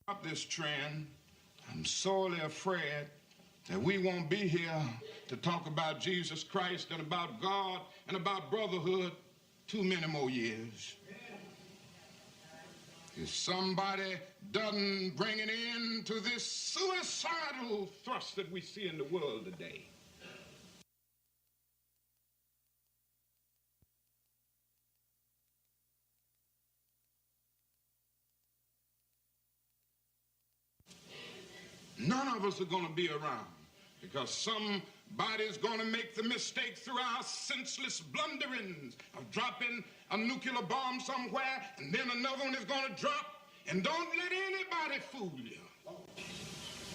Stop this trend. I'm sorely afraid that we won't be here to talk about Jesus Christ and about God and about brotherhood too many more years. If somebody doesn't bring an end to this suicidal thrust that we see in the world today, none of us are going to be around, because somebody's going to make the mistake through our senseless blunderings of dropping a nuclear bomb somewhere, and then another one is going to drop. And don't let anybody fool you.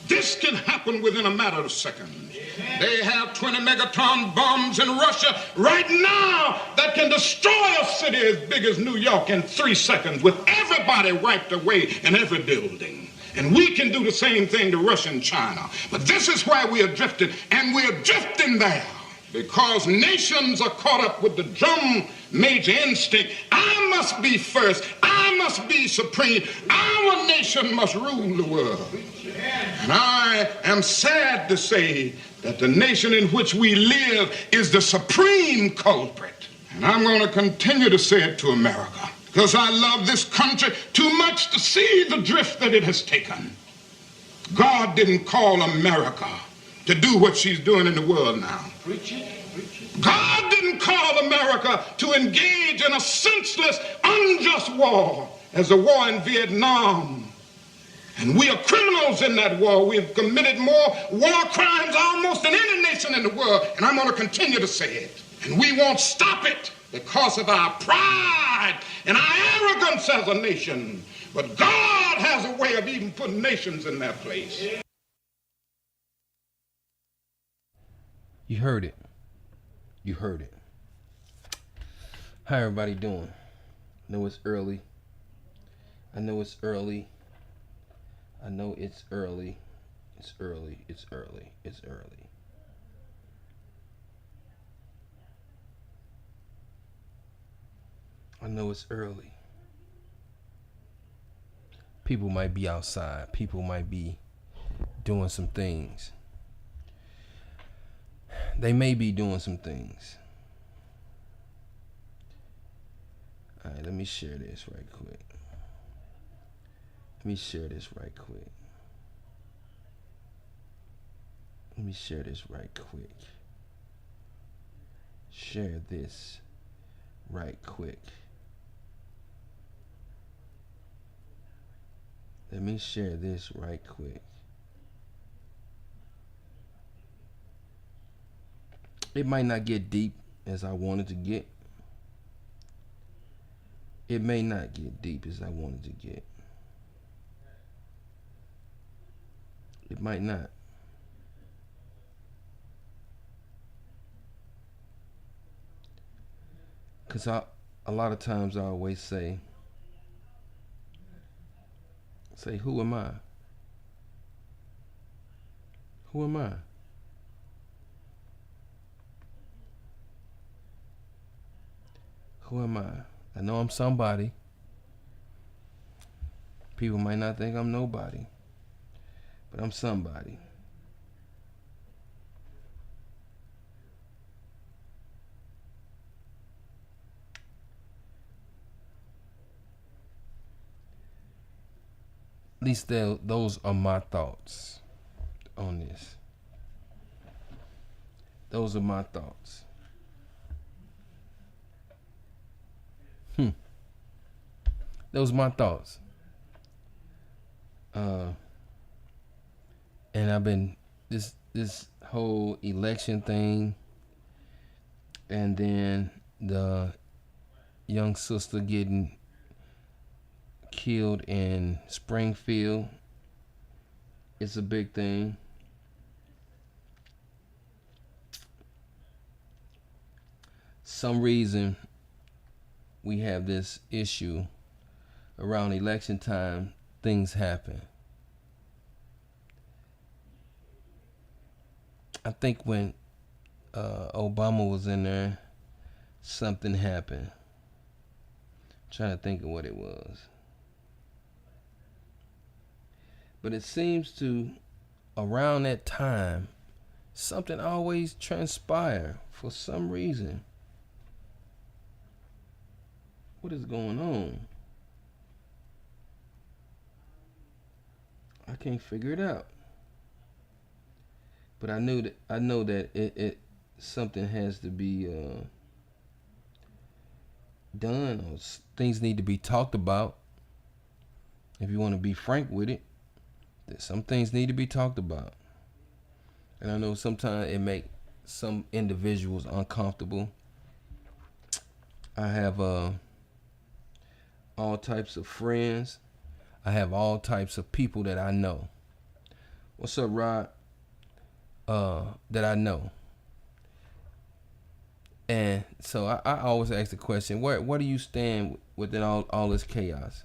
This can happen within a matter of seconds. They have 20 megaton bombs in Russia right now that can destroy a city as big as New York in 3 seconds, with everybody wiped away in every building. And we can do the same thing to Russia and China. But this is where we are drifting, and we're drifting there because nations are caught up with the drum major instinct. I must be first. I must be supreme. Our nation must rule the world. And I am sad to say that the nation in which we live is the supreme culprit. And I'm going to continue to say it to America, because I love this country too much to see the drift that it has taken. God didn't call America to do what she's doing in the world now. Preach it. God didn't call America to engage in a senseless, unjust war as the war in Vietnam. And we are criminals in that war. We have committed more war crimes almost than any nation in the world. And I'm going to continue to say it. And we won't stop it because of our pride and our arrogance as a nation. But God has a way of even putting nations in their place. You heard it. You heard it. How everybody doing? I know it's early. I know it's early. I know it's early. It's early. It's early. It's early. I know it's early. People might be outside. People might be doing some things. They may be doing some things. All right, let me share this right quick. Let me share this right quick. Let me share this right quick. Share this right quick. Let me share this right quick. It might not get deep as I wanted to get. It may not get deep as I wanted to get. It might not. Because a lot of times I always say, who am I? Who am I? Who am I? I know I'm somebody. People might not think I'm nobody, but I'm somebody. At least those are my thoughts on this. Those are my thoughts. Those are my thoughts. And I've been this whole election thing, and then the young sister getting killed in Springfield. It's a big thing. Some reason we have this issue around election time, things happen. I think when Obama was in there, something happened. I'm trying to think of what it was. But it seems to, around that time, something always transpire for some reason. What is going on? I can't figure it out. But I know that it something has to be done, or things need to be talked about. If you want to be frank with it, that some things need to be talked about. And I know sometimes it make some individuals uncomfortable. I have all types of friends. I have all types of people that I know. What's up, Rod? That I know. And so I always ask the question, where do you stand within all this chaos?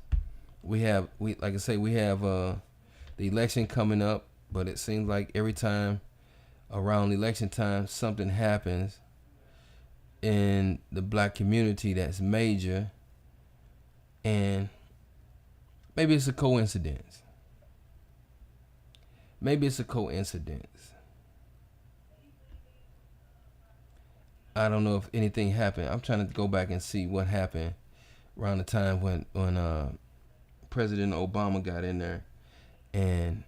We like I say, we have the election coming up, but it seems like every time around election time something happens in the black community that's major, and maybe it's a coincidence. Maybe it's a coincidence. I don't know if anything happened. I'm trying to go back and see what happened around the time when President Obama got in there, and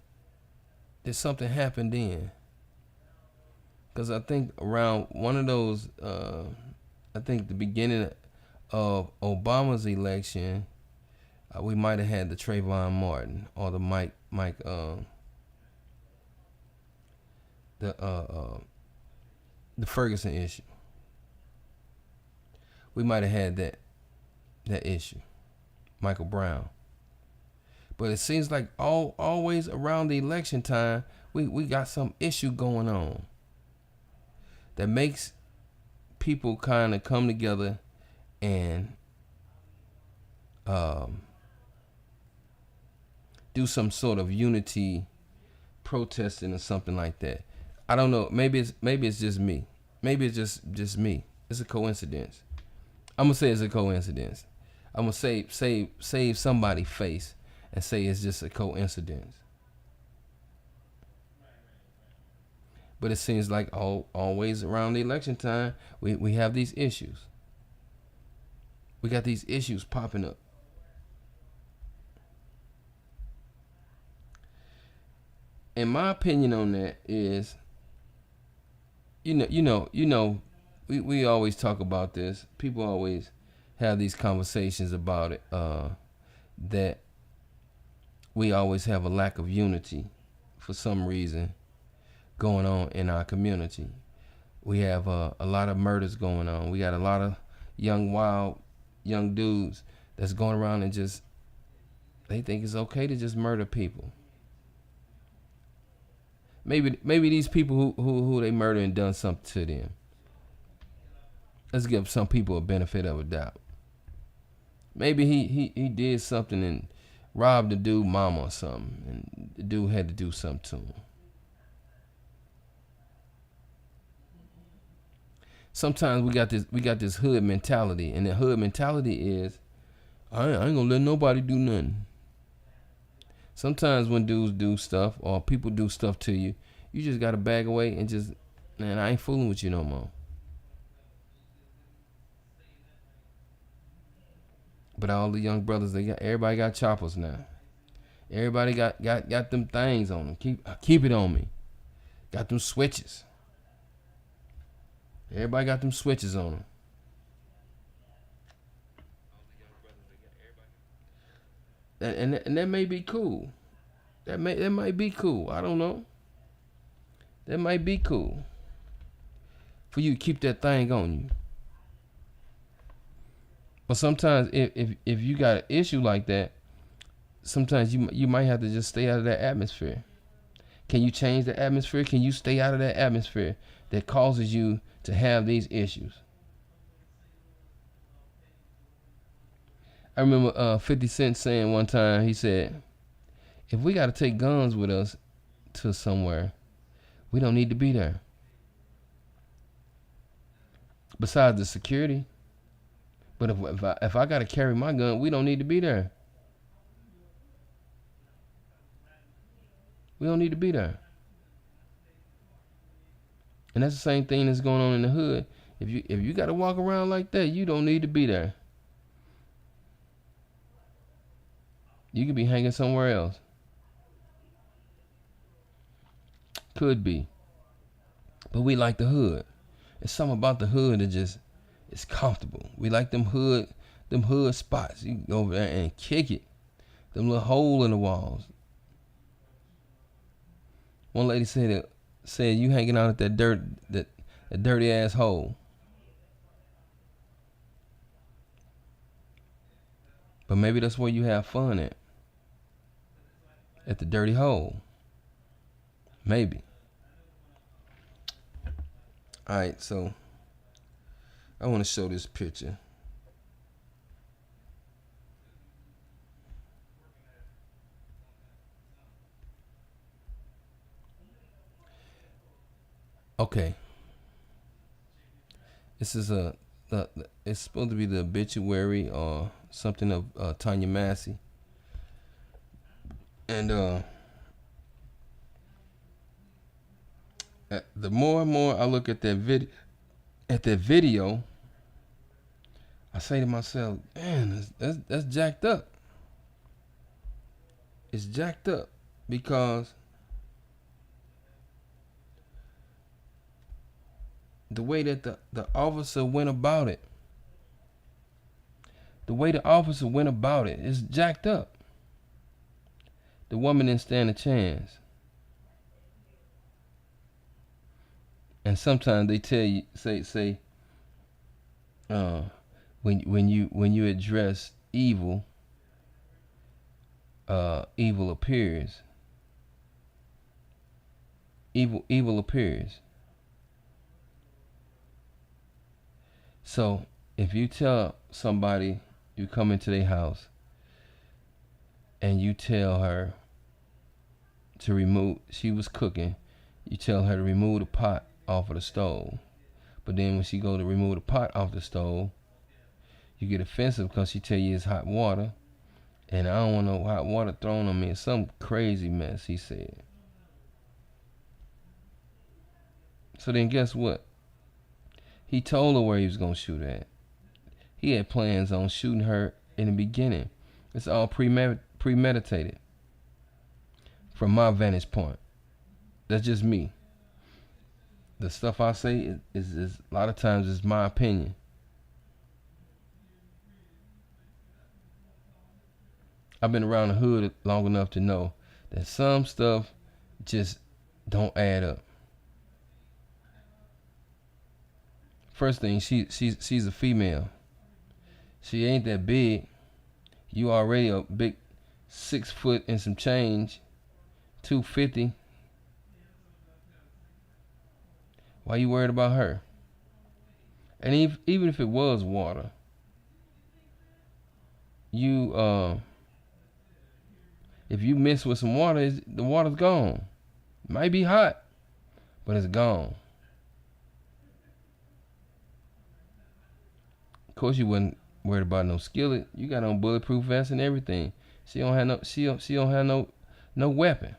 did something happen then? Because I think around one of those, I think the beginning of Obama's election, we might have had the Trayvon Martin or the Mike the Ferguson issue. We might have had that issue, Michael Brown. But it seems like always around the election time, we got some issue going on that makes people kind of come together and do some sort of unity protesting or something like that. I don't know. Maybe it's just me. Maybe it's just me. It's a coincidence. I'm gonna say it's a coincidence. I'm gonna save somebody's face and say it's just a coincidence. But it seems like always around the election time, we have these issues. We got these issues popping up. And my opinion on that is, we always talk about this. People always have these conversations about it, that we always have a lack of unity for some reason going on in our community. We have a lot of murders going on. We got a lot of wild young dudes that's going around and just, they think it's okay to just murder people. Maybe these people who they murder and done something to them. Let's give some people a benefit of a doubt. Maybe he did something and robbed the dude mama or something, and the dude had to do something to him. Sometimes we got this hood mentality, and the hood mentality is, I ain't gonna let nobody do nothing. Sometimes when dudes do stuff or people do stuff to you, you just gotta bag away and just, man, I ain't fooling with you no more. But all the young brothers, everybody got choppers now. Everybody got them things on them. Keep it on me. Got them switches. Everybody got them switches on them. And that may be cool. That might be cool. I don't know. That might be cool for you to keep that thing on you. But sometimes if you got an issue like that, sometimes you might have to just stay out of that atmosphere. Can you change the atmosphere? Can you stay out of that atmosphere that causes you to have these issues? I remember 50 Cent saying one time, he said, if we got to take guns with us to somewhere, we don't need to be there. Besides the security. But if I got to carry my gun, we don't need to be there. We don't need to be there. And that's the same thing that's going on in the hood. If you got to walk around like that, you don't need to be there. You could be hanging somewhere else. Could be. But we like the hood. It's something about the hood that just is comfortable. We like them hood spots. You can go over there and kick it. Them little hole in the walls. One lady said you hanging out at that dirty ass hole. But maybe that's where you have fun at the dirty hole. Maybe. Alright, so I want to show this picture. Okay. This is it's supposed to be the obituary or something of Tanya Massey. And the more and more I look at that video, I say to myself, man, that's jacked up. It's jacked up because the way that the officer went about it, is jacked up. The woman didn't stand a chance. And sometimes they tell you, say, when you address evil, evil appears. Evil appears. So if you tell somebody, you come into their house and you tell her to remove, she was cooking, you tell her to remove the pot off of the stove. But then when she go to remove the pot off the stove, you get offensive because she tell you it's hot water. And I don't want no hot water thrown on me. It's some crazy mess, he said. So then guess what? He told her where he was going to shoot at. He had plans on shooting her in the beginning. It's all premeditated. From my vantage point. That's just me. The stuff I say is a lot of times is my opinion. I've been around the hood long enough to know that some stuff just don't add up. First thing, she's a female. She ain't that big. You already a big 6 foot and some change, 250. Why you worried about her? And even if it was water, you if you mess with some water, the water's gone. It might be hot, but it's gone. Of course, you wasn't worried about no skillet. You got on bulletproof vest and everything. She don't have no weapon.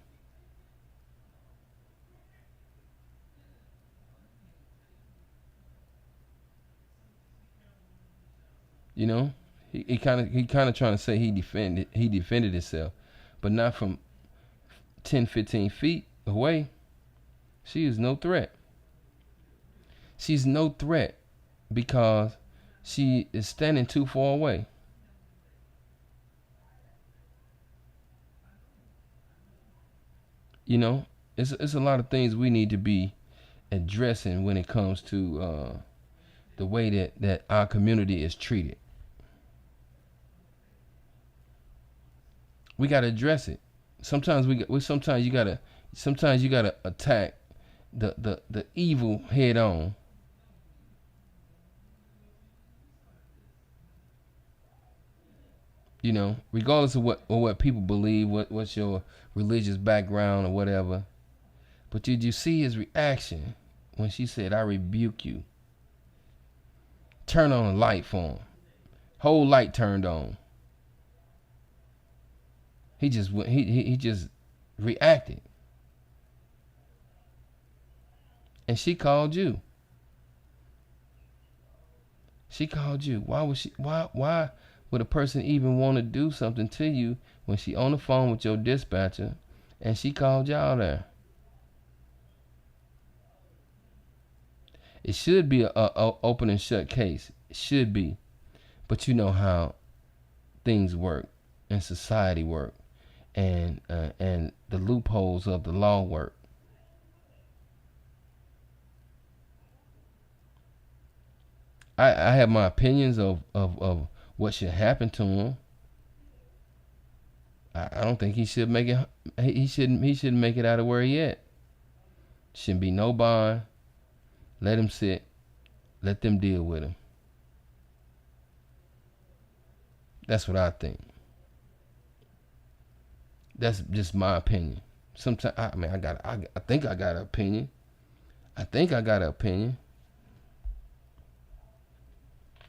You know, he kind of trying to say he defended himself, but not from 10, 15 feet away. She is no threat. She's no threat because she is standing too far away. You know, it's a lot of things we need to be addressing when it comes to the way that our community is treated. We gotta address it. Sometimes you gotta attack the evil head on. You know, regardless of what people believe, what's your religious background or whatever. But did you see his reaction when she said, "I rebuke you"? Turn on a light for him. Whole light turned on. He just reacted. And she called you. She called you. Why would a person even want to do something to you when she on the phone with your dispatcher and she called y'all there? It should be a open and shut case. It should be. But you know how things work and society work and the loopholes of the law work. I have my opinions of what should happen to him. I don't think he should make it. He shouldn't make it out of where he at. Shouldn't be no bond. Let him sit. Let them deal with him. That's what I think. That's just my opinion. Sometimes I think I got an opinion. I think I got an opinion.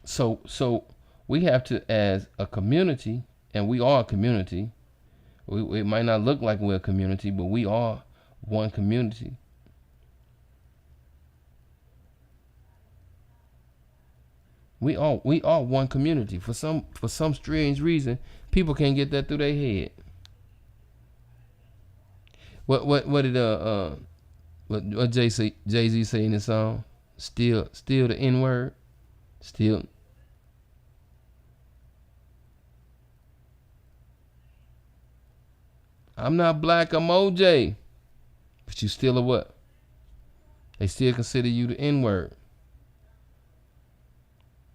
So we have to, as a community, and we are a community. It might not look like we're a community, but we are one community. We are one community. For some strange reason, people can't get that through their head. What did what Jay-Z say in the song? Still the N word. Still. I'm not black, I'm OJ. But you still a what? They still consider you the N-word.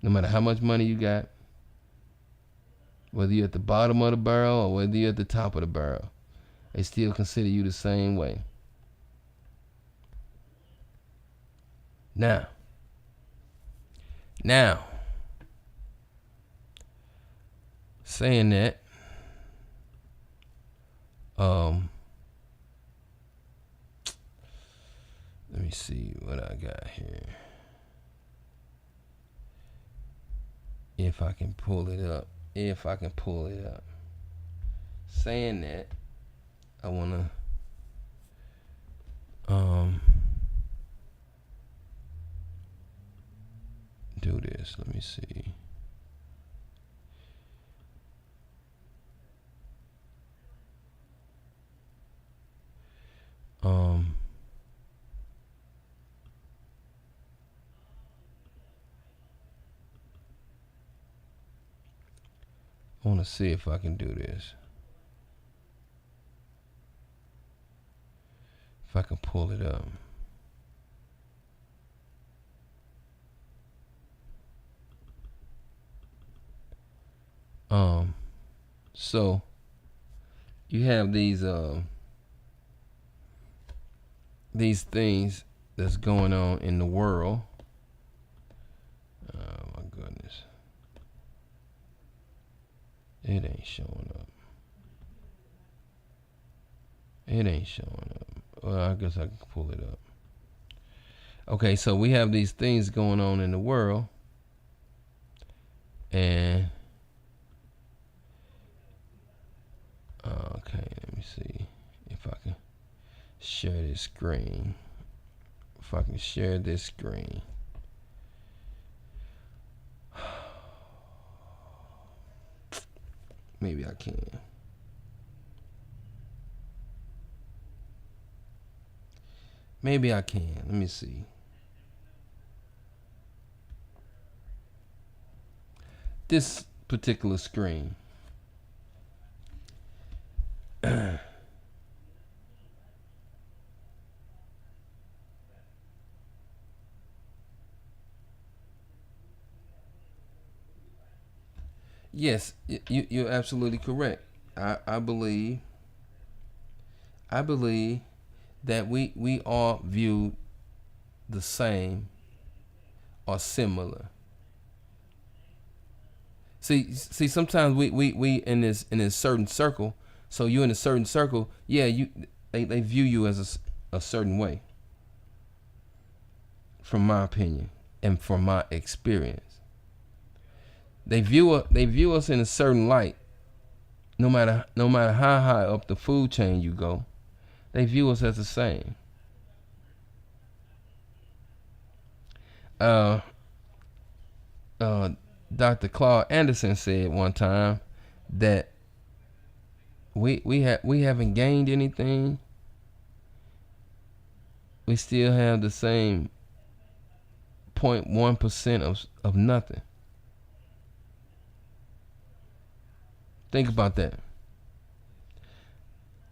No matter how much money you got. Whether you're at the bottom of the barrel or whether you're at the top of the barrel. They still consider you the same way. Now. Saying that, let me see what I got here. If I can pull it up. Saying that, I wanna do this. Let me see. I want to see if I can do this. If I can pull it up. So you have these things that's going on in the world. Oh my goodness. It ain't showing up. Well, I guess I can pull it up. Okay, so we have these things going on in the world. And okay, let me see if I can share this screen. Maybe I can. Let me see. This particular screen. Yes, you're absolutely correct. I believe that we all view the same or similar. See, sometimes we in this certain circle. So you in a certain circle, yeah. They view you as a certain way. From my opinion and from my experience. They view us in a certain light. No matter how high up the food chain you go, they view us as the same. Uh, uh, Dr. Claude Anderson said one time that we haven't gained anything. We still have the same 0.1% of nothing. Think about that.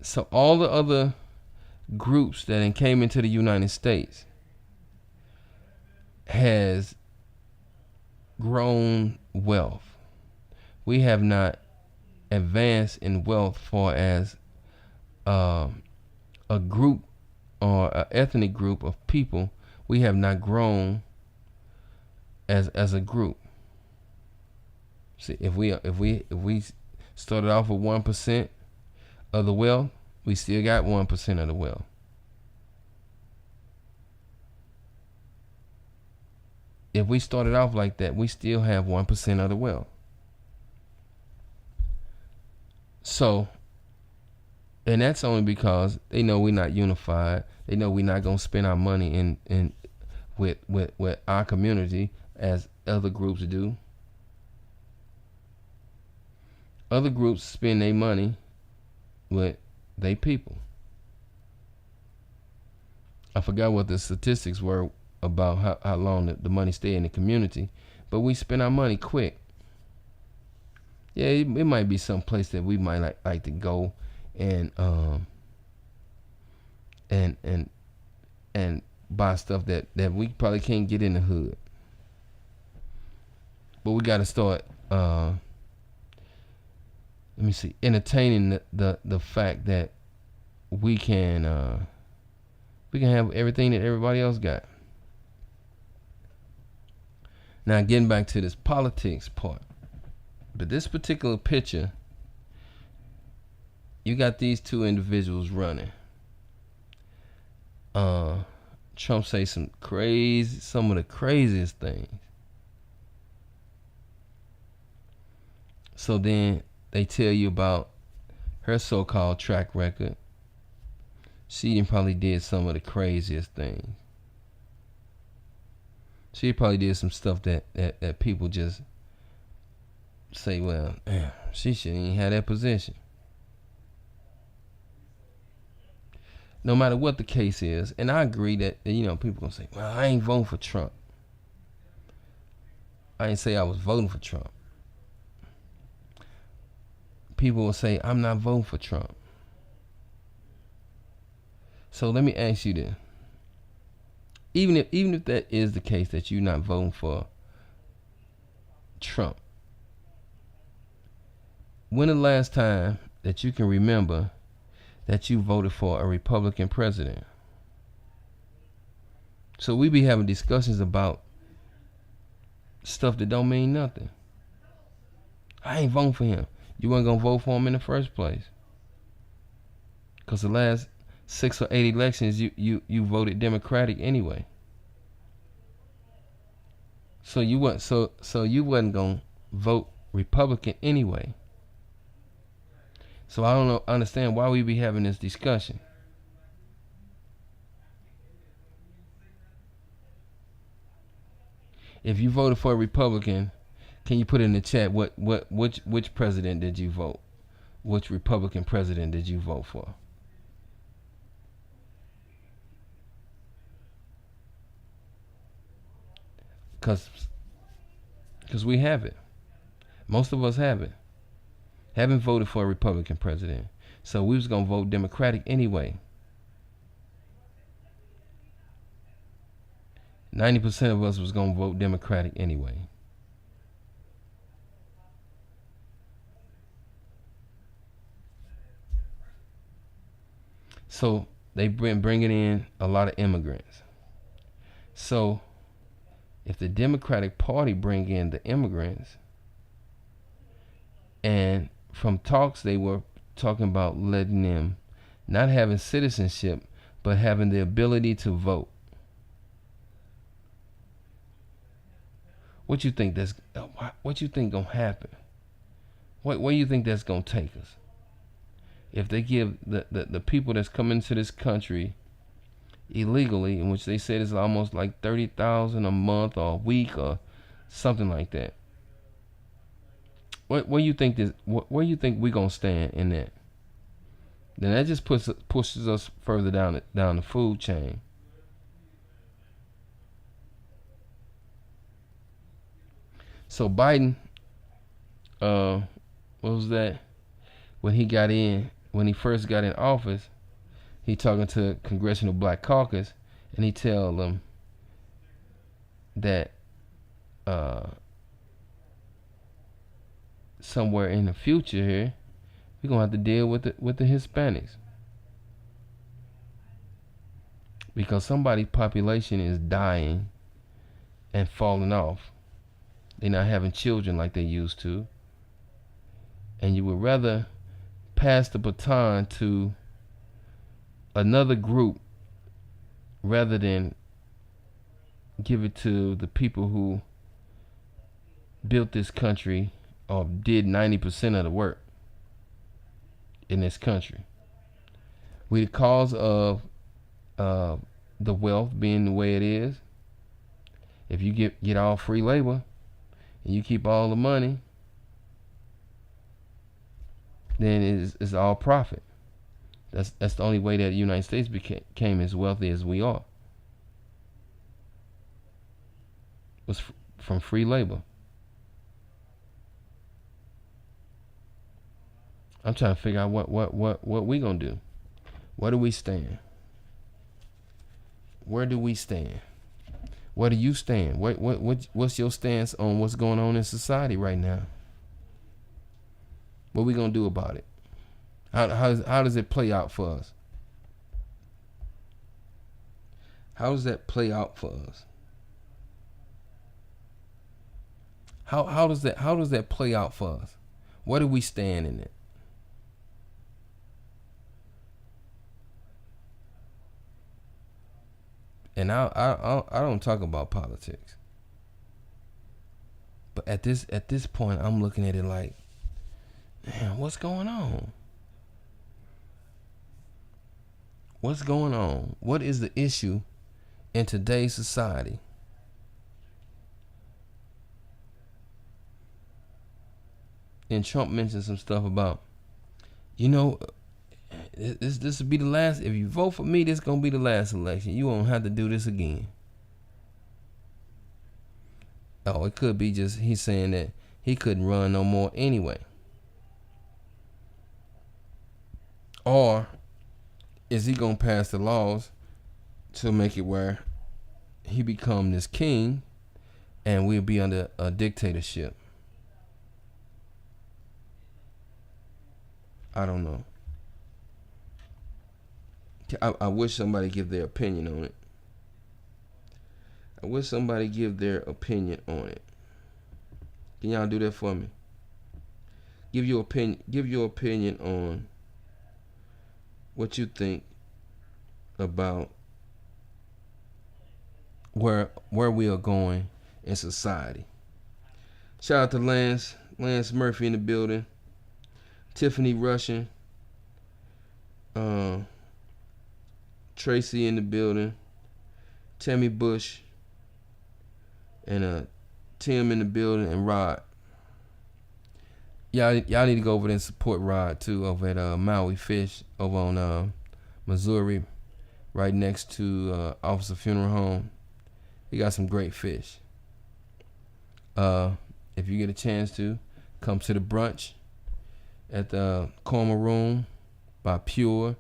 So all the other groups that came into the United States has grown wealth. We have not advanced in wealth far as a group or an ethnic group of people. We have not grown as a group. See, if we started off with 1% of the wealth, we still got 1% of the wealth. If we started off like that, we still have 1% of the wealth. So, and that's only because they know we're not unified. They know we're not gonna spend our money in with our community as other groups do. Other groups spend their money with they people. I forgot what the statistics were about how long the money stay in the community, but we spend our money quick. Yeah, it might be some place that we might like to go and buy stuff that we probably can't get in the hood. But we got to start entertaining the fact that we can have everything that everybody else got. Now, getting back to this politics part, but this particular picture, you got these two individuals running. Trump say some of the craziest things. So then they tell you about her so-called track record. She probably did some of the craziest things. She probably did some stuff that people just say, well, she shouldn't even have that position. No matter what the case is, and I agree that people gonna say, well, I ain't voting for Trump. I ain't say I was voting for Trump. People will say, I'm not voting for Trump. So let me ask you this. Even if that is the case, that you're not voting for Trump, when the last time that you can remember that you voted for a Republican president? So we be having discussions about stuff that don't mean nothing. I ain't voting for him. You weren't gonna vote for him in the first place, because the last 6 or 8 elections you voted Democratic anyway. So you wasn't gonna vote Republican anyway. So I don't understand why we be having this discussion. If you voted for a Republican, can you put in the chat which president did you vote? Which Republican president did you vote for? Because we have it. Most of us have it. Haven't voted for a Republican president. So we was going to vote Democratic anyway. 90% of us was going to vote Democratic anyway. So they've been bringing in a lot of immigrants. So if the Democratic Party bring in the immigrants, and from talks they were talking about letting them not having citizenship, but having the ability to vote. What you think gonna happen? Where you think that's gonna take us? If they give the people that's coming to this country illegally, in which they said is almost like 30,000 a month or a week or something like that. Where you think this? Where you think we gonna stand in that? Then that just pushes us further down the food chain. So Biden, what was that? When he first got in office, he talking to Congressional Black Caucus, and he tell them that somewhere in the future here, we're gonna have to deal with the Hispanics because somebody's population is dying and falling off. They're not having children like they used to, and you would rather pass the baton to another group rather than give it to the people who built this country or did 90% of the work in this country. We the cause of the wealth being the way it is. If you get all free labor and you keep all the money, then it's all profit. That's the only way that the United States became as wealthy as we are. Was from free labor. I'm trying to figure out what we gonna do. Where do we stand? Where do we stand? Where do you stand? What's your stance on what's going on in society right now? What we gonna do about it? How does it play out for us? How does that play out for us? How does that play out for us? Where do we stand in it? And I don't talk about politics, but at this point, I'm looking at it like, man, what's going on? What's going on? What is the issue in today's society? And Trump mentioned some stuff about, this will be the last. If you vote for me, this gonna be the last election. You won't have to do this again. Oh, it could be just he's saying that he couldn't run no more anyway. Or is he gonna pass the laws to make it where he become this king and we'll be under a dictatorship? I don't know. I wish somebody give their opinion on it. I wish somebody give their opinion on it. Can y'all do that for me? Give your opinion on what you think about where we are going in society. Shout out to Lance Murphy in the building. Tiffany Russian. Tracy in the building. Tammy Bush. And Tim in the building, and Rod. Y'all need to go over there and support Rod too over at Maui Fish over on Missouri, right next to Officer Funeral Home. He got some great fish. If you get a chance to, come to the brunch at the Korma Room by Pure.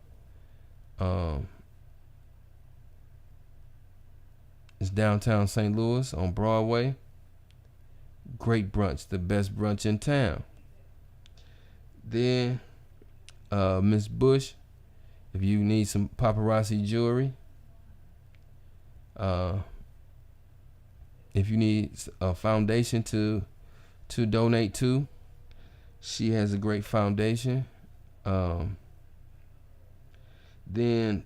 It's downtown St. Louis on Broadway. Great brunch, the best brunch in town. Then, Miss Bush, if you need some paparazzi jewelry, if you need a foundation to donate to, she has a great foundation. Then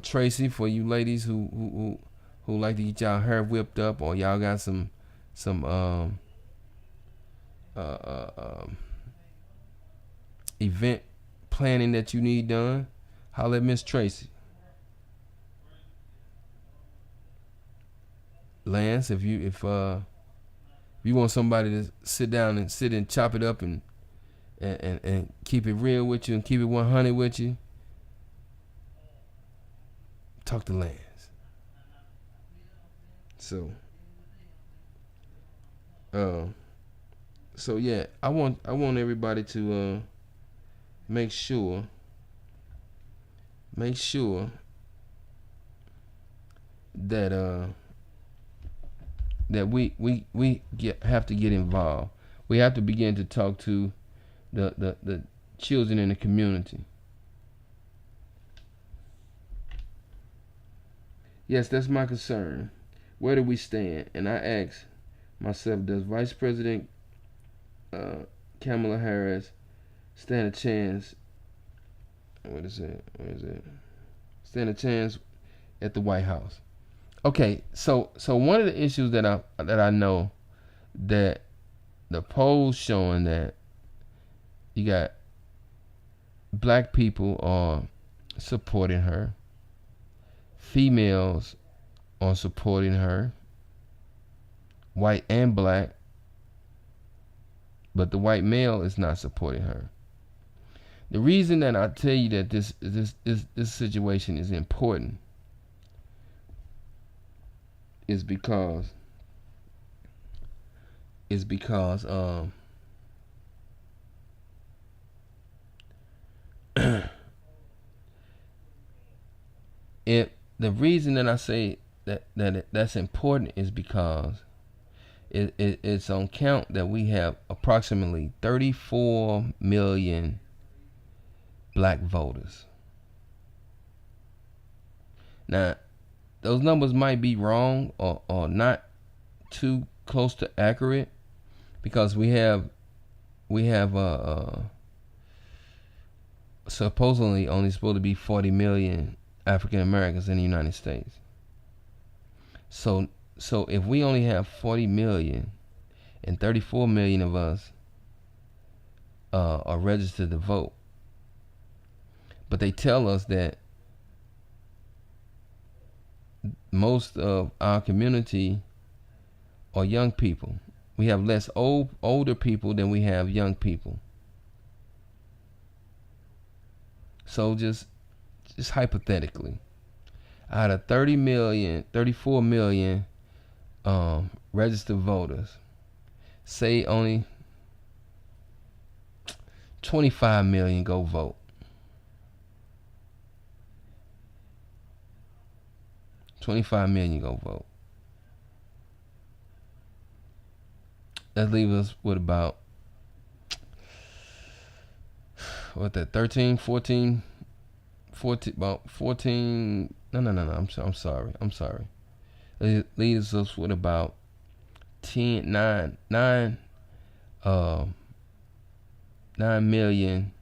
Tracy, for you ladies who like to get y'all hair whipped up, or y'all got some event planning that you need done, holler at Miss Tracy. Lance, if you want somebody to sit down and chop it up and keep it real with you and keep it 100 with you, talk to Lance. So yeah, I want everybody to make sure that that we have to get involved. We have to begin to talk to the children in the community. Yes, that's my concern. Where do we stand? And I ask myself, does Vice President Kamala Harris stand a chance? Where is it? Stand a chance at the White House? Okay, so one of the issues that I know that the polls showing that you got black people are supporting her, females are supporting her, white and black, but the white male is not supporting her. The reason that I tell you that this situation is important is because if the reason that I say that's important is because it's on count that we have approximately 34 million black voters. Now, those numbers might be wrong or not too close to accurate, because we have supposedly only supposed to be 40 million African Americans in the United States. So if we only have 40 million and 34 million of us are registered to vote, but they tell us that most of our community are young people. We have less older people than we have young people. So just hypothetically, out of 34 million registered voters, say only 25 million go vote. Go vote. That leaves us with about 13, 14, about 14. No. I'm sorry. It leaves us with about 9 million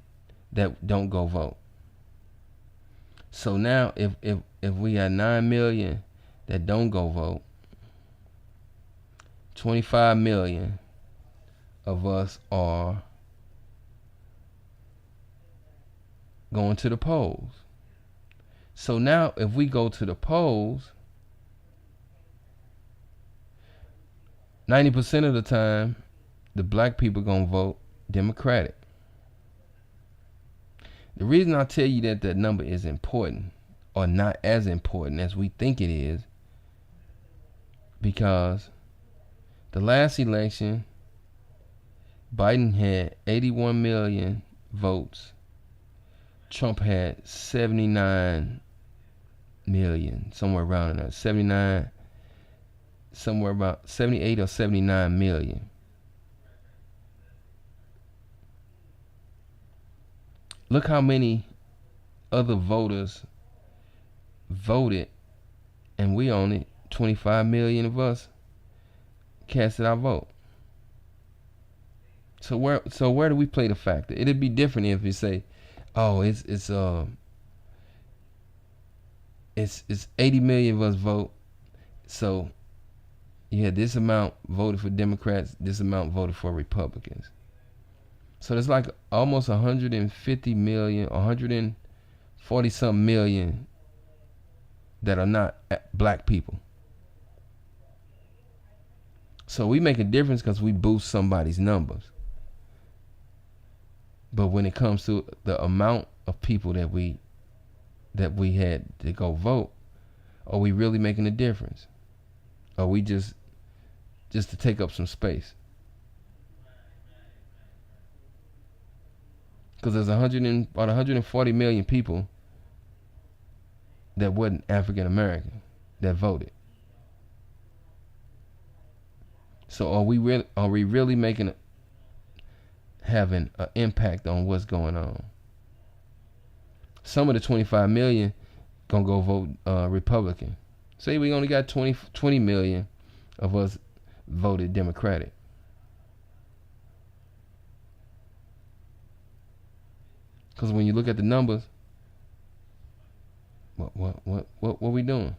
that don't go vote. So now, if we had 9 million that don't go vote, 25 million of us are going to the polls. So now, if we go to the polls, 90% of the time, the black people gonna vote Democratic. The reason I tell you that number is important, or not as important as we think it is, because the last election, Biden had 81 million votes. Trump had 79 million, somewhere around there. 79, somewhere about 78 or 79 million. Look how many other voters voted, and we only 25 million of us casted our vote. So where do we play the factor? It'd be different if we say, oh, it's 80 million of us vote, so you had this amount voted for Democrats, this amount voted for Republicans. So there's like almost 150 million, 140 something million that are not black people. So we make a difference because we boost somebody's numbers. But when it comes to the amount of people that we had to go vote, are we really making a difference? Are we just to take up some space? Because there's about 140 million people that wasn't African American that voted. So are we really having an impact on what's going on? Some of the 25 million gonna go vote Republican. Say we only got 20 million of us voted Democratic. Because when you look at the numbers, what we doing?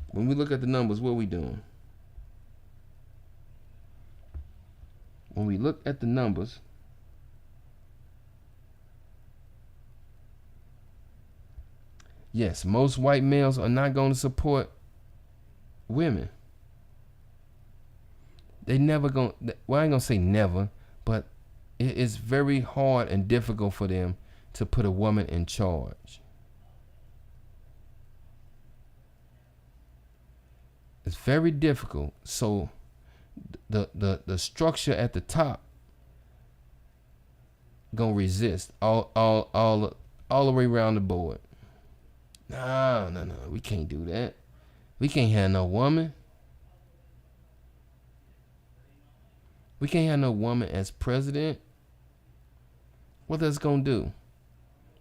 When we look at the numbers, what we doing? When we look at the numbers, yes, most white males are not going to support women. They never going. Well, I ain't gonna say never, but it's very hard and difficult for them to put a woman in charge. It's very difficult. So the structure at the top gonna resist all the way around the board. No, we can't do that. We can't have no woman. We can't have no woman as president. What that's gonna do?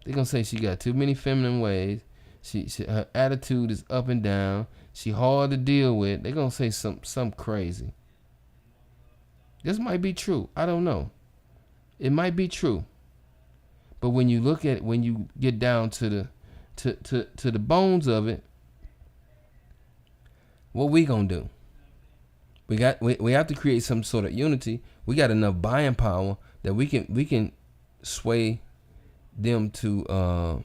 They're gonna say she got too many feminine ways. Her attitude is up and down. She hard to deal with. They're gonna say some crazy. This might be true. I don't know. It might be true. But when you look at it, when you get down to the bones of it, what we gonna do? We have to create some sort of unity. We got enough buying power that we can sway them to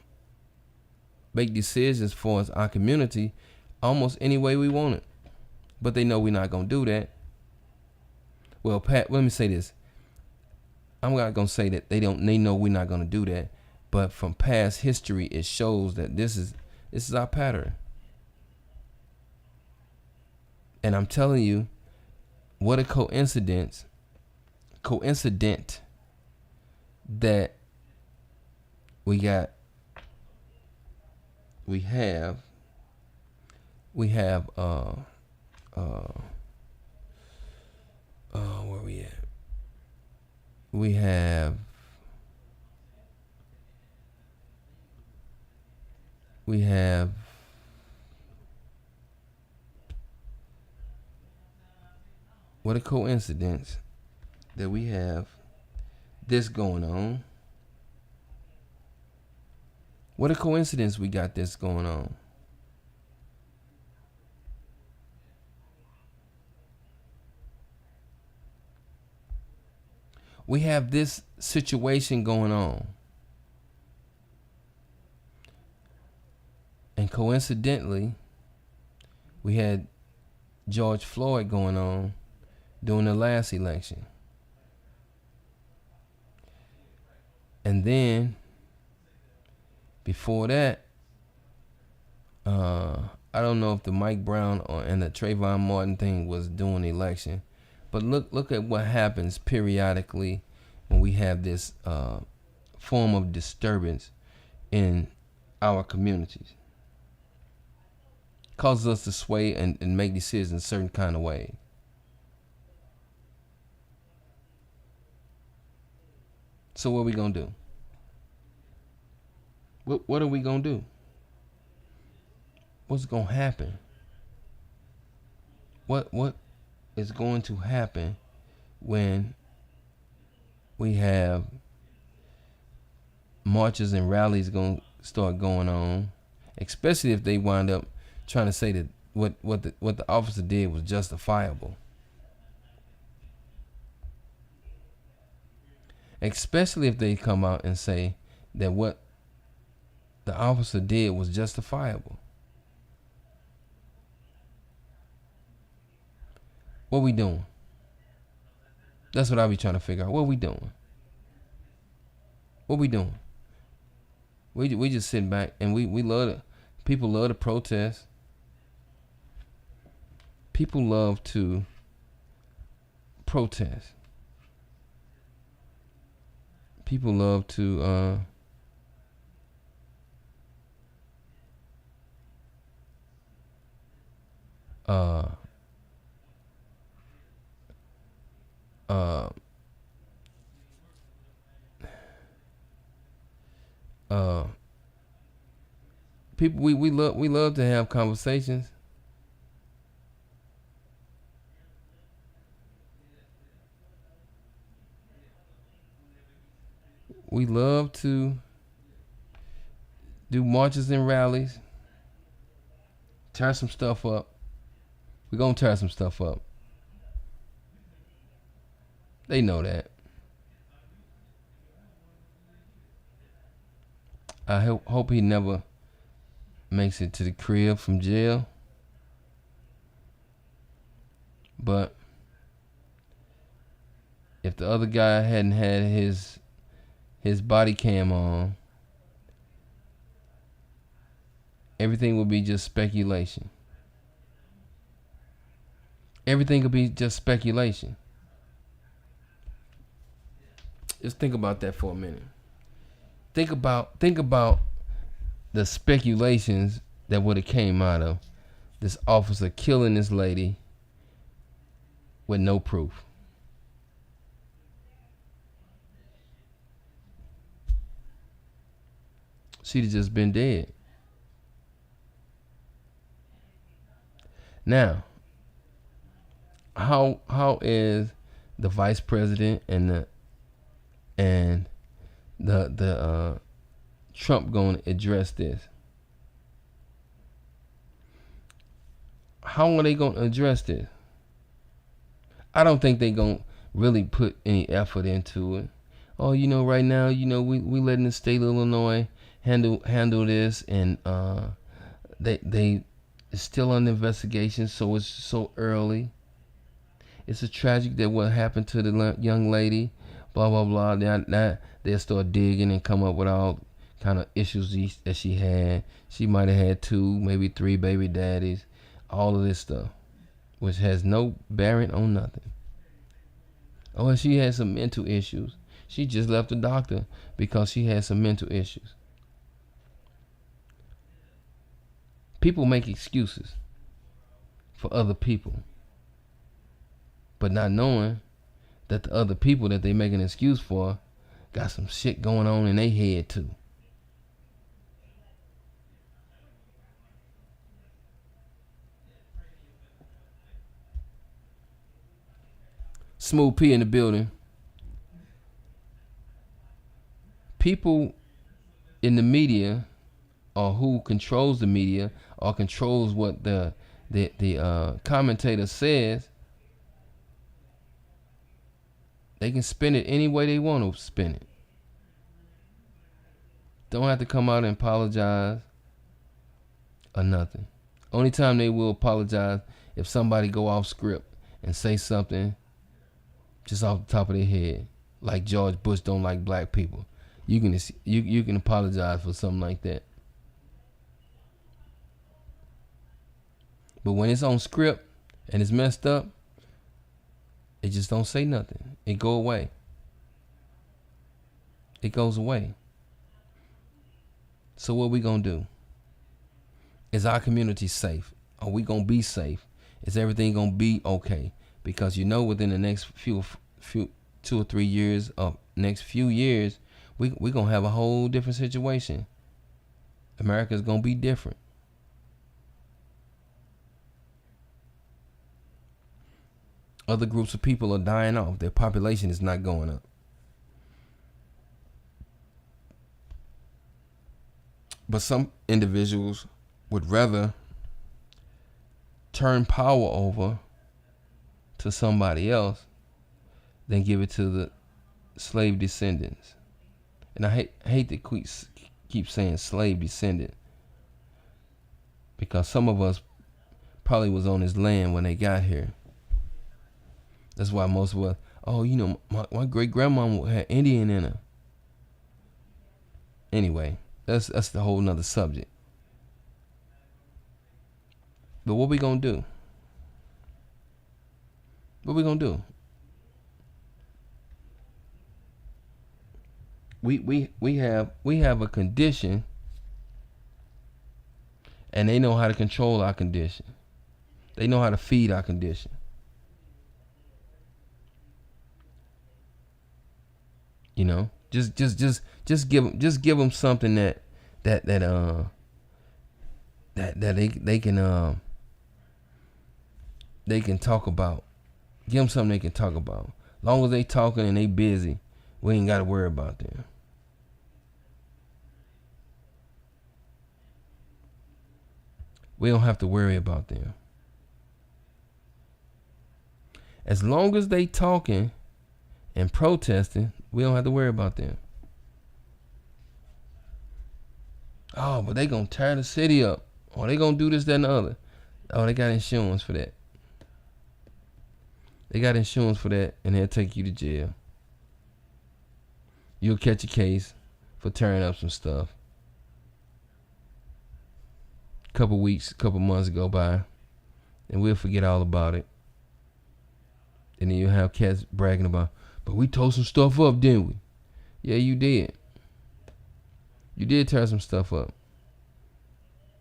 make decisions for us, our community, almost any way we want it. But they know we're not gonna do that. Well, Pat, let me say this. I'm not gonna say that they know we're not gonna do that. But from past history, it shows that this is our pattern. And I'm telling you, what a coincident that we have where we at? We have what a coincidence that we have this going on. What a coincidence we got this going on. We have this situation going on. And coincidentally, we had George Floyd going on during the last election. And then, before that, I don't know if the Mike Brown and the Trayvon Martin thing was during the election. But look at what happens periodically when we have this form of disturbance in our communities. Causes us to sway and make decisions in a certain kind of way. So what are we gonna do? What are we gonna do? What's gonna happen? What is going to happen when we have marches and rallies going to start going on, especially if they wind up trying to say that what the officer did was justifiable. Especially if they come out and say that what the officer did was justifiable. What we doing? That's what I be trying to figure out. What we doing? What we doing? We just sitting back and we love to, people love to protest. People love to protest. People love to people we love to have conversations. We love to do marches and rallies. Tear some stuff up. We're gonna tear some stuff up. They know that. I hope he never makes it to the crib from jail. But if the other guy hadn't had his body cam on, everything would be just speculation. Everything could be just speculation. Just think about that for a minute. Think about the speculations that would have came out of this officer killing this lady with no proof. She'd have just been dead. Now, how is the vice president and the Trump going to address this? How are they going to address this? I don't think they're going to really put any effort into it. Oh, right now, we letting the state of Illinois handle this, and they it's still under investigation, so it's so early. It's a tragic that what happened to the young lady, blah blah blah. Now they'll start digging and come up with all kind of issues that she had. She might have had 2, maybe 3 baby daddies. All of this stuff, which has no bearing on nothing. Oh, and she had some mental issues. She just left the doctor because she had some mental issues. People make excuses for other people, but not knowing that the other people that they make an excuse for got some shit going on in their head too. Smooth P in the building. People in the media, or who controls the media, or controls what the commentator says, they can spin it any way they want to spin it. Don't have to come out and apologize or nothing. Only time they will apologize if somebody go off script and say something just off the top of their head, like George Bush don't like black people. You can apologize for something like that. But when it's on script and it's messed up, it just don't say nothing. It go away. It goes away. So what we gonna do? Is our community safe? Are we gonna be safe? Is everything gonna be okay? Because within the next few 2 or 3 years, next few years, we gonna have a whole different situation. America's gonna be different. Other groups of people are dying off. Their population is not going up. But some individuals would rather turn power over to somebody else than give it to the slave descendants. And I hate to keep saying slave descendant, because some of us probably was on this land when they got here. That's why most of us, oh, you know, my great grandmama had Indian in her. Anyway, that's the whole nother subject. But what we gonna do? What we gonna do? We have a condition, and they know how to control our condition. They know how to feed our condition. You know, just give them something that they can talk about. Give them something they can talk about. Long as they talking and they busy, we ain't got to worry about them. We don't have to worry about them. As long as they talking and protesting, we don't have to worry about them. Oh, but they gonna tear the city up. Or they gonna do this, that, and the other. Oh, they got insurance for that. They got insurance for that, and they'll take you to jail. You'll catch a case for tearing up some stuff. Couple weeks, couple months go by, and we'll forget all about it. And then you'll have cats bragging about, but we tore some stuff up, didn't we? Yeah, you did. You did tear some stuff up.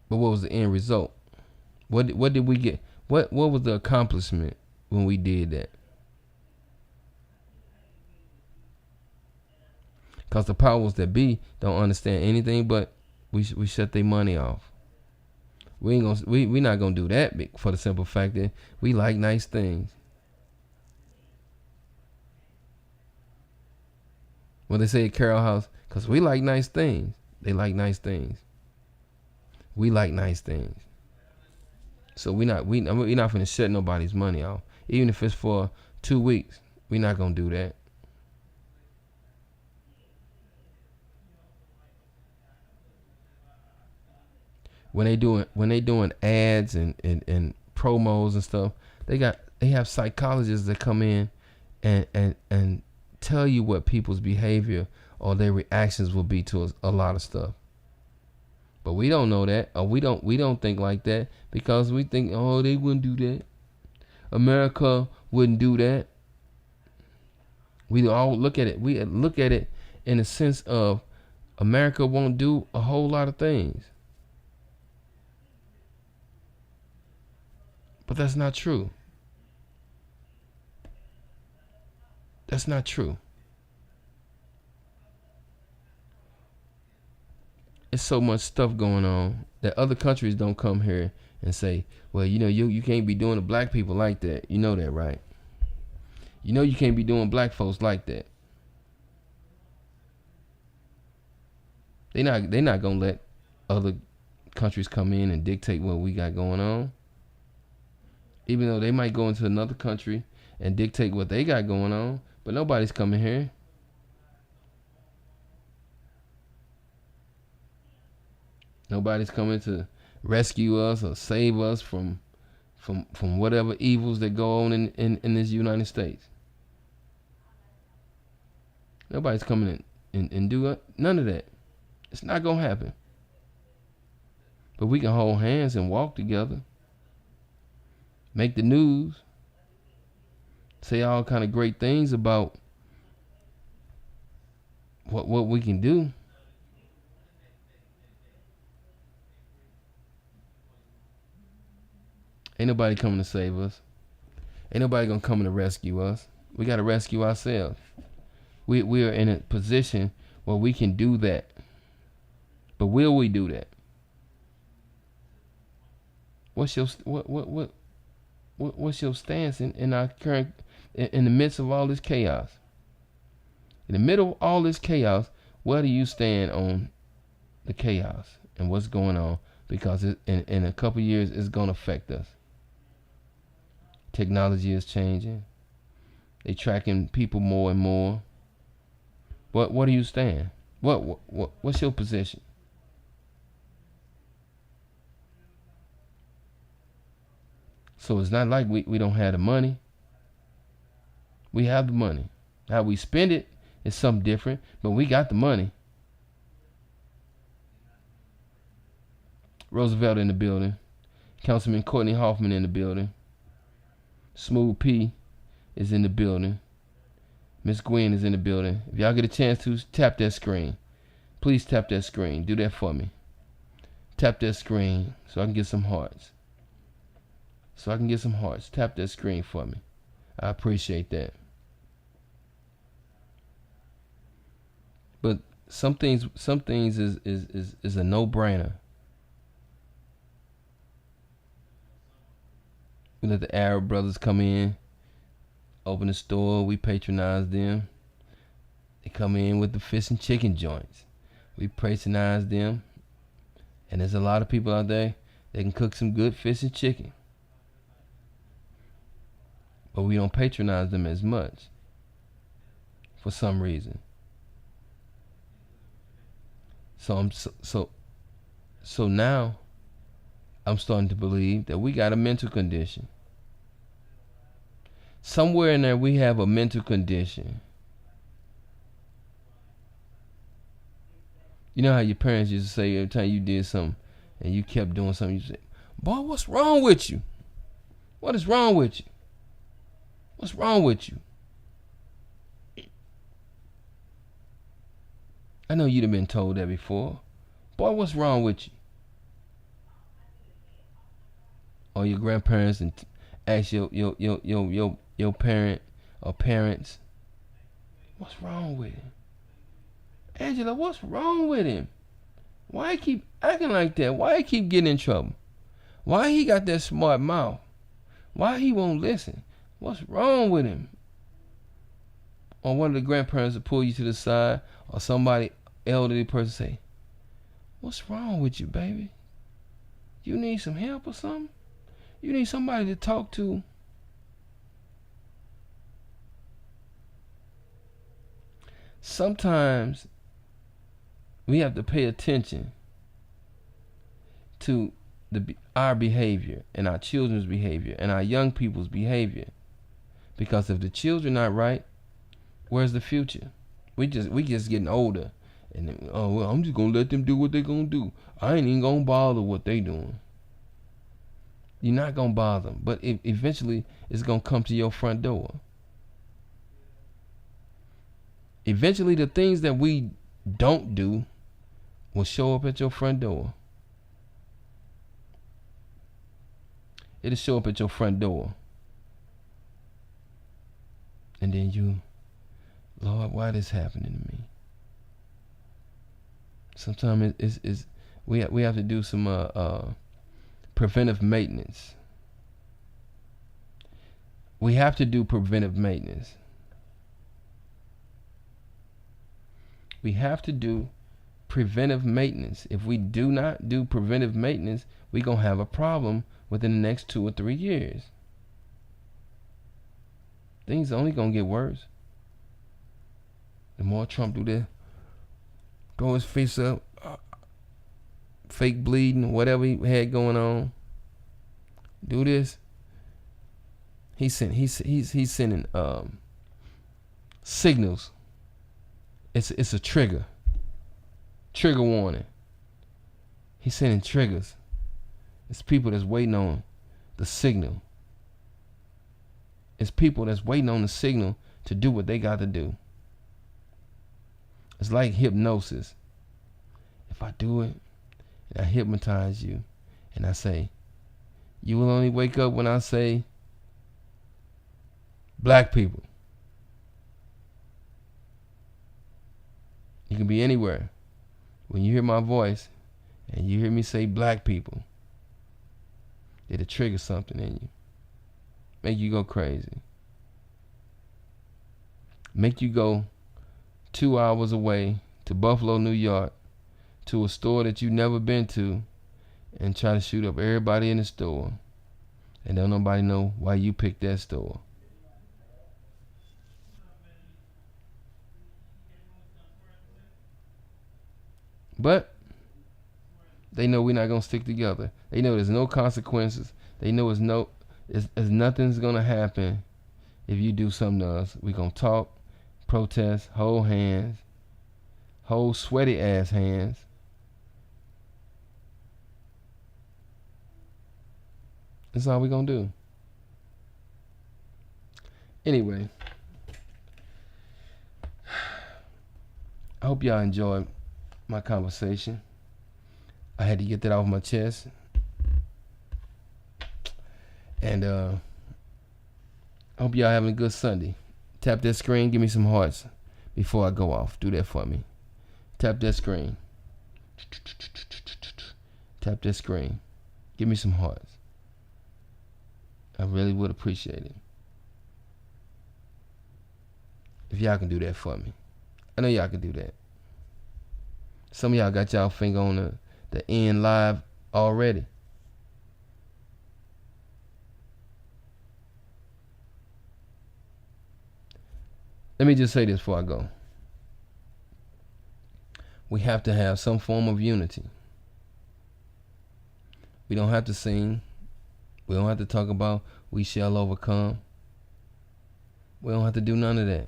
But what was the end result? What did we get? What was the accomplishment when we did that? Because the powers that be don't understand anything but we shut their money off. We not gonna do that for the simple fact that we like nice things. When they say at Carroll House, because we like nice things. They like nice things. We like nice things. So we not finna shut nobody's money off. Even if it's for 2 weeks, we not gonna do that. When they doing ads and promos and stuff, they have psychologists that come in and tell you what people's behavior or their reactions will be to a lot of stuff. But we don't know that, or we don't think like that, because we think, oh, they wouldn't do that. America wouldn't do that. We all look at it. We look at it in the sense of America won't do a whole lot of things. But that's not true. That's not true. It's so much stuff going on that other countries don't come here and say, well, you know, you can't be doing the black people like that. You know that, right? You know you can't be doing black folks like that. They're not gonna let other countries come in and dictate what we got going on. Even though they might go into another country and dictate what they got going on, but nobody's coming here. Nobody's coming to rescue us or save us from whatever evils that go on in this United States. Nobody's coming in and do none of that. It's not gonna happen. But we can hold hands and walk together. Make the news. Say all kind of great things about what we can do. Ain't nobody coming to save us. Ain't nobody gonna come to rescue us. We gotta rescue ourselves. We are in a position where we can do that. But will we do that? What's your stance in our current, in the midst of all this chaos? In the middle of all this chaos, where do you stand on the chaos and what's going on? Because in a couple years, it's going to affect us. Technology is changing. They tracking people more and more. What do you stand? What's your position? So it's not like we don't have the money. We have the money. How we spend it is something different, but we got the money. Roosevelt in the building. Councilman Courtney Hoffman in the building. Smooth P is in the building. Miss Gwen is in the building. If y'all get a chance to, tap that screen. Please tap that screen. Do that for me. Tap that screen so I can get some hearts. Tap that screen for me. I appreciate that. But some things is a no-brainer. We let the Arab brothers come in, open the store, we patronize them. They come in with the fish and chicken joints. We patronize them. And there's a lot of people out there that can cook some good fish and chicken. But we don't patronize them as much for some reason. So now I'm starting to believe that we got a mental condition. Somewhere in there we have a mental condition. You know how your parents used to say every time you did something and you kept doing something, you say, "Boy, what's wrong with you? What is wrong with you? What's wrong with you?" I know you'd have been told that before. "Boy, what's wrong with you?" Or your grandparents and ask your parent or parents, "What's wrong with him? Angela, what's wrong with him? Why he keep acting like that? Why he keep getting in trouble? Why he got that smart mouth? Why he won't listen? What's wrong with him?" Or one of the grandparents will pull you to the side, or somebody elderly person say, "What's wrong with you, baby? You need some help or something? You need somebody to talk to." Sometimes we have to pay attention to our behavior and our children's behavior and our young people's behavior, because if the children not right, where's the future? We just getting older, and then, "Oh well, I'm just gonna let them do what they gonna do. I ain't even gonna bother what they doing." You're not gonna bother them, but eventually it's gonna come to your front door. Eventually, the things that we don't do will show up at your front door. It'll show up at your front door. And then you, "Lord, why this happening to me?" Sometimes we have to do some preventive maintenance. We have to do preventive maintenance. We have to do preventive maintenance. If we do not do preventive maintenance, we're going to have a problem within the next 2 or 3 years. Things are only going to get worse. The more Trump do that, throw his face up, fake bleeding, whatever he had going on, do this. He's sending signals. It's a trigger warning. He's sending triggers. It's people that's waiting on the signal. It's people that's waiting on the signal to do what they got to do. It's like hypnosis. If I do it and I hypnotize you and I say, "You will only wake up when I say black people." You can be anywhere. When you hear my voice and you hear me say black people, it'll trigger something in you. Make you go crazy. Make you go 2 hours away to Buffalo, New York, to a store that you've never been to, and try to shoot up everybody in the store. And don't nobody know why you picked that store. But they know we're not gonna stick together. They know there's no consequences. They know there's nothing's gonna happen if you do something to us. We gonna talk, protest, hold hands, hold sweaty ass hands. That's all we gonna do. Anyway, I hope y'all enjoyed my conversation. I had to get that off my chest. And I hope y'all having a good Sunday. Tap that screen, give me some hearts before I go off. Do that for me. Tap that screen. Tap that screen. Give me some hearts. I really would appreciate it if y'all can do that for me. I know y'all can do that. Some of y'all got y'all finger on the end live already. Let me just say this before I go. We have to have some form of unity. We don't have to sing. We don't have to talk about we shall overcome. We don't have to do none of that.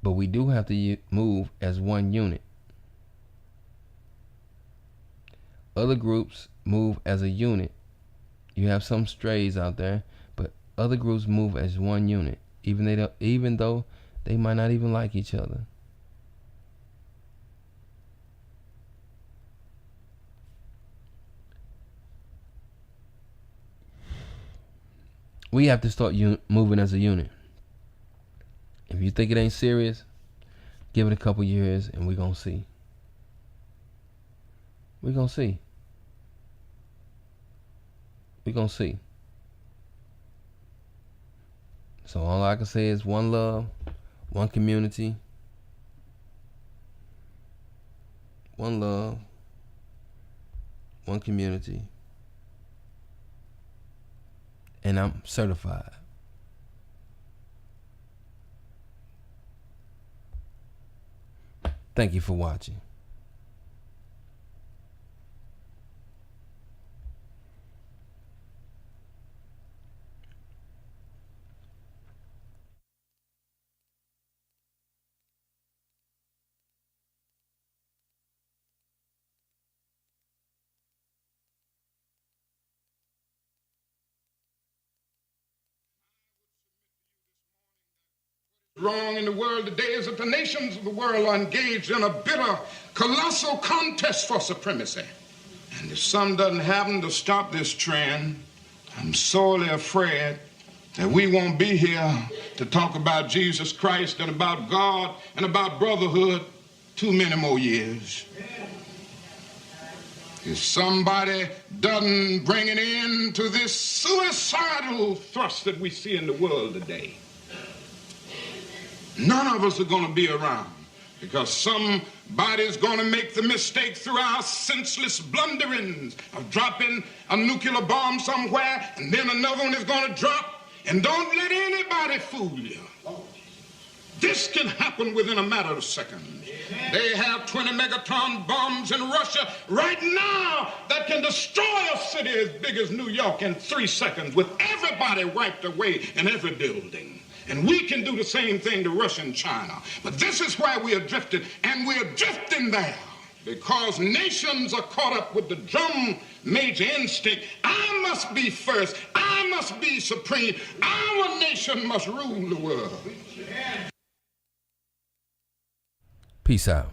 But we do have to move as one unit. Other groups move as a unit. You have some strays out there, but other groups move as one unit, even though they might not even like each other. We have to start moving as a unit. If you think it ain't serious, give it a couple years and we're going to see. We're going to see. We're going to see. So all I can say is one love, one community, one love, one community, and I'm certified. Thank you for watching. Wrong in the world today is that the nations of the world are engaged in a bitter, colossal contest for supremacy. And if something doesn't happen to stop this trend, I'm sorely afraid that we won't be here to talk about Jesus Christ and about God and about brotherhood too many more years. If somebody doesn't bring an end to this suicidal thrust that we see in the world today, none of us are going to be around, because somebody's going to make the mistake through our senseless blunderings of dropping a nuclear bomb somewhere, and then another one is going to drop. And don't let anybody fool you. This can happen within a matter of seconds. They have 20 megaton bombs in Russia right now that can destroy a city as big as New York in 3 seconds, with everybody wiped away in every building. And we can do the same thing to Russia and China. But this is where we are drifting, and we're drifting there because nations are caught up with the drum major instinct. I must be first. I must be supreme. Our nation must rule the world. Peace out.